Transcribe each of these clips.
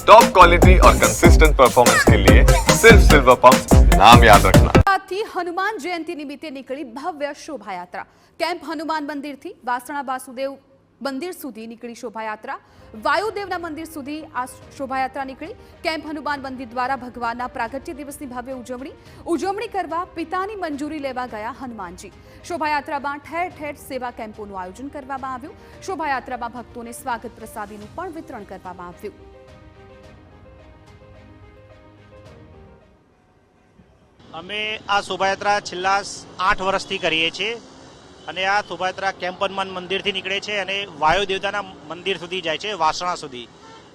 Top quality और consistent performance के लिए सिर्फ सिल्वर पंप नाम याद रखना। हनुमान जयंती निमित्ते निकली भव्य शोभायात्रा। केम्प हनुमान मंदिर थी वासणा वासुदेव मंदिर सुधी निकली शोभायात्रा। वायुदेवना मंदिर सुधी आ शोभायात्रा निकली। केम्प हनुमान मंदिर द्वारा भगवानना प्रागट्य दिवसनी भव्य उजवणी करवा पितानी मंजूरी लेवा गया हनुमानजी। शोभायात्रामां ठेर ठेर सेवा केम्पोनुं आयोजन करवामां आव्युं। शोभायात्रामां भक्तोने स्वागत प्रसादीनुं पण वितरण करवामां आव्युं। અમે આ શોભાયાત્રા છેલ્લા 8 વર્ષથી કરીએ છીએ અને આ શોભાયાત્રા કેમ્પ હનુમાન મંદિરથી નીકળે છે અને વાયુ દેવતાના મંદિર સુધી જાય છે, વાસણા સુધી.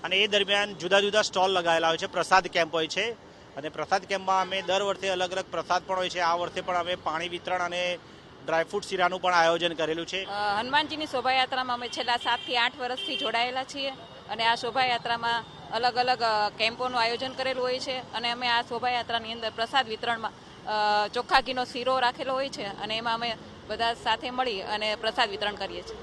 અને એ દરમિયાન જુદા જુદા સ્ટોલ લગાવેલા હોય છે, પ્રસાદ કેમ્પ હોય છે અને પ્રસાદ કેમ્પમાં અમે દર વર્ષે અલગ અલગ પ્રસાદ પણ હોય છે. આ વર્ષે પણ અમે પાણી વિતરણ અને ડ્રાયફ્રૂટ શીરાનું પણ આયોજન કરેલું છે. હનુમાનજીની શોભાયાત્રામાં અમે છેલ્લા 7 થી 8 વર્ષથી જોડાયેલા છીએ અને આ શોભાયાત્રામાં અલગ અલગ કેમ્પોનું આયોજન કરેલું હોય છે અને અમે આ શોભાયાત્રાની અંદર પ્રસાદ વિતરણમાં ચોખ્ખા ઘીનો શીરો રાખેલો હોય છે અને એમાં અમે બધા સાથે મળી અને પ્રસાદ વિતરણ કરીએ છીએ.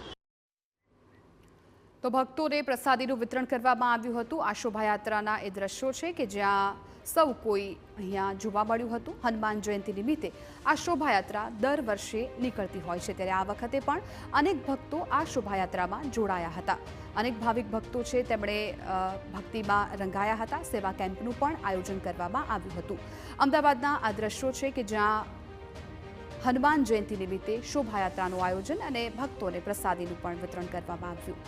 તો ભક્તોને પ્રસાદીનું વિતરણ કરવામાં આવ્યું હતું. આ શોભાયાત્રાના એ દ્રશ્યો છે કે જ્યાં સૌ કોઈ અહીંયા જોવા મળ્યું હતું. હનુમાન જયંતિ નિમિત્તે આ શોભાયાત્રા દર વર્ષે નીકળતી હોય છે, ત્યારે આ વખતે પણ અનેક ભક્તો આ શોભાયાત્રામાં જોડાયા હતા. અનેક ભાવિક ભક્તો છે તેમણે ભક્તિમાં રંગાયા હતા. સેવા કેમ્પનું પણ આયોજન કરવામાં આવ્યું હતું. અમદાવાદના આ દ્રશ્યો છે કે જ્યાં હનુમાન જયંતિ નિમિત્તે શોભાયાત્રાનું આયોજન અને ભક્તોને પ્રસાદીનું પણ વિતરણ કરવામાં આવ્યું.